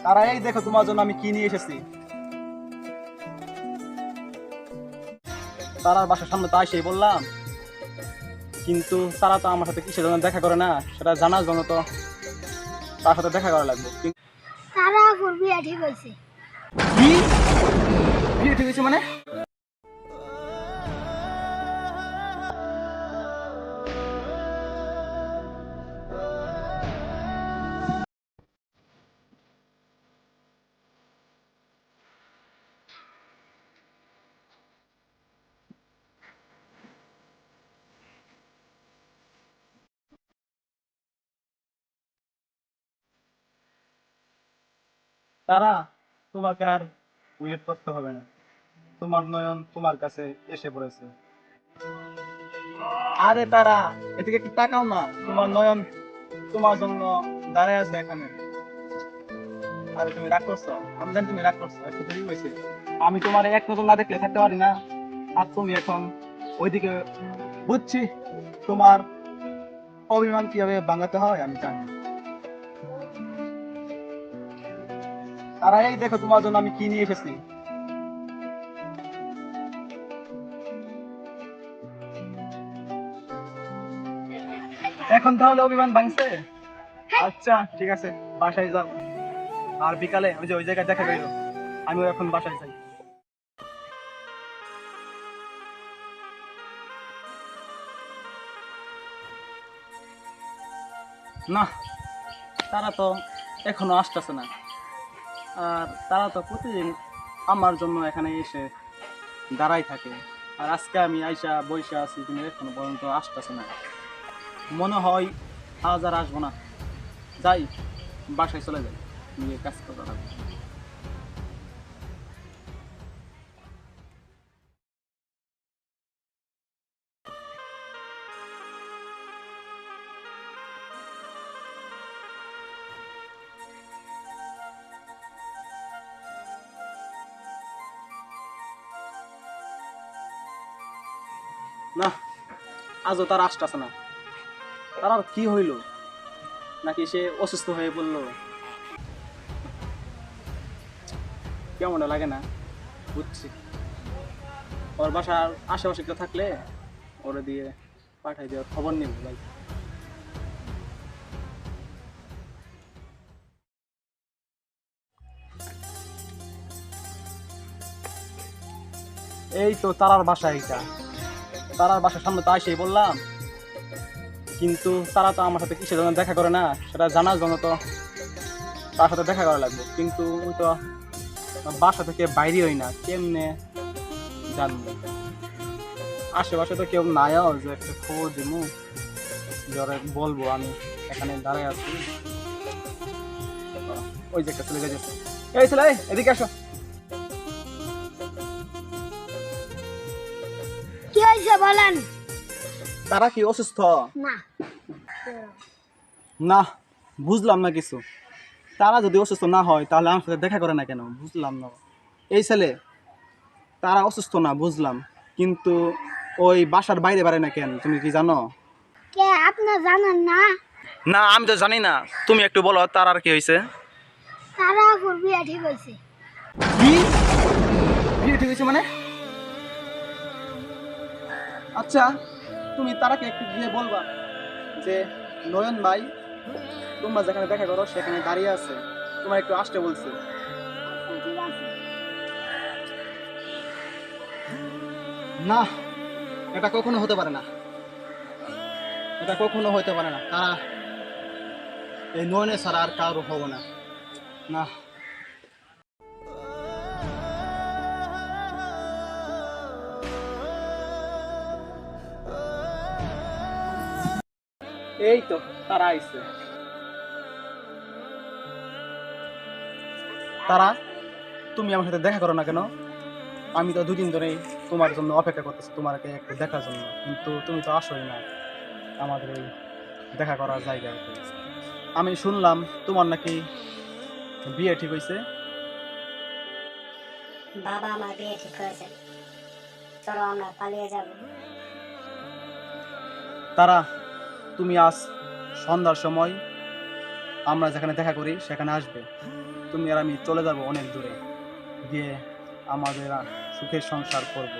তারা এই দেখো তোমার জন্য আমি কি নিয়ে এসেছি। তারার বাসার সামনে তো আসেই বললাম, কিন্তু তারা তো আমার সাথে কিসের জন্য দেখা করে না সেটা জানার জন্য তো তার সাথে দেখা করা লাগবে। তারা আপুর বিয়া ঠিক হয়েছে। কি বিয়ে ঠিক হয়েছে মানে? তারা তোমাকে আর ওয়েট করতে হবে না, তোমার নয়ন তোমার কাছে এসে পড়েছে। আরে তারা, এদিকে একটু তাকাও না, তোমার নয়ন তোমার জন্য দাঁড়ায় আছে এখানে। আরে তুমি রাগ করছো, আমি জানি তুমি রাগ করছো, একটু দেরি হয়েছে। আমি তোমার এক নজর না দেখলে থাকতে পারি না। আর তুমি এখন ওইদিকে, বুঝছি তোমার অভিমান কিভাবে ভাঙাতে হয় আমি জানি। আর এই দেখো তোমার জন্য আমি কি নিয়ে এসেছি। এখন তাহলে অভিমান ভাঙছে? আচ্ছা ঠিক আছে, বাসায় যাও। আর বিকালে ওই যে ওই জায়গায় দেখা গেল, আমিও এখন বাসায় যাই। না, তারা তো এখনো আসতেছে না। আর তারা তো প্রতিদিন আমার জন্য এখানে এসে দাঁড়াই থাকে। আর আজকে আমি আইসা বইসা আছি, কিন্তু এখনো পর্যন্ত আসতেছে না। মনে হয় আজ আর আসবো না। যাই, বাসায় চলে যাই, নিয়ে কাজ করা লাগবে। না, আজও তার আসতেছে না। তার আর কি হইল? নাকি সে অসুস্থ হয়ে পড়লো? কেমন লাগে না, বুঝছি। ওর বাসার আশেপাশে কেউ থাকলে ওরে দিয়ে পাঠাই দেওয়ার খবর নিব ভাই। এই তো তারার বাসা, এইটা তারার বাসার সামনে তো আসেই বললাম, কিন্তু তারা তো আমার সাথে কিসের জন্য দেখা করে না সেটা জানার জন্য তো তার সাথে দেখা করা লাগবে। কিন্তু ওই তো বাসা থেকে বাইরে হই না, কেমনে জানবো? আশেপাশে তো কেউ নাইও যে একটা খবর দিব, জ্বরে বলবো আমি এখানে দাঁড়ায় আছি। ওই যে একটা ছেলে যাচ্ছে, এই ছেলে এদিকে আসো। কি হয়েছে বলেন? তারা কি অসুস্থ? না। না, বুঝলাম না কিছু। তারা যদি অসুস্থ না হয় তাহলে আমার সাথে দেখা করে না কেন, বুঝলাম না। এই ছেলে, তারা অসুস্থ না বুঝলাম, কিন্তু ওই বাসার বাইরে বাড়ে না কেন, তুমি কি জানো? কে আপনি জানেন না? না, আমি তো জানি না, তুমি একটু বলো তার আর কি হয়েছে। তারা আপুর বিয়া ঠিক হয়েছে। কি বিয়ে ঠিক হয়েছে মানে? আচ্ছা, তুমি তারাকে একটু গিয়ে বলবা যে নয়ন ভাই তোমরা যেখানে দেখা করো সেখানে দাঁড়িয়ে আছে, তোমার একটু আসতে বলছে। আচ্ছা, ঠিক আছে। না, এটা কখনো হতে পারে না, এটা কখনো হতে পারে না। তারা এই নয়নে ছাড়া আর কারো হবো না। না, এই তো তারা আইছে। তারা, তুমি আমার সাথে দেখা করো না কেন? আমি তো দুদিন ধরেই তোমার জন্য অপেক্ষা করতেছি, তোমাকে একটু দেখার জন্য, কিন্তু তুমি তো আসোই না আমাদের এই দেখা করার জায়গায়। আমি শুনলাম তোমার নাকি বিয়ে ঠিক হয়েছে। বাবা আমার বিয়ে ঠিক করেছে, চলো আমরা পালিয়ে যাব। তারা, তুমি আজ সন্ধ্যার সময় আমরা যেখানে দেখা করি সেখানে আসবে। তুমি আর আমি চলে যাব অনেক দূরে, গিয়ে আমাদের সুখের সংসার করব।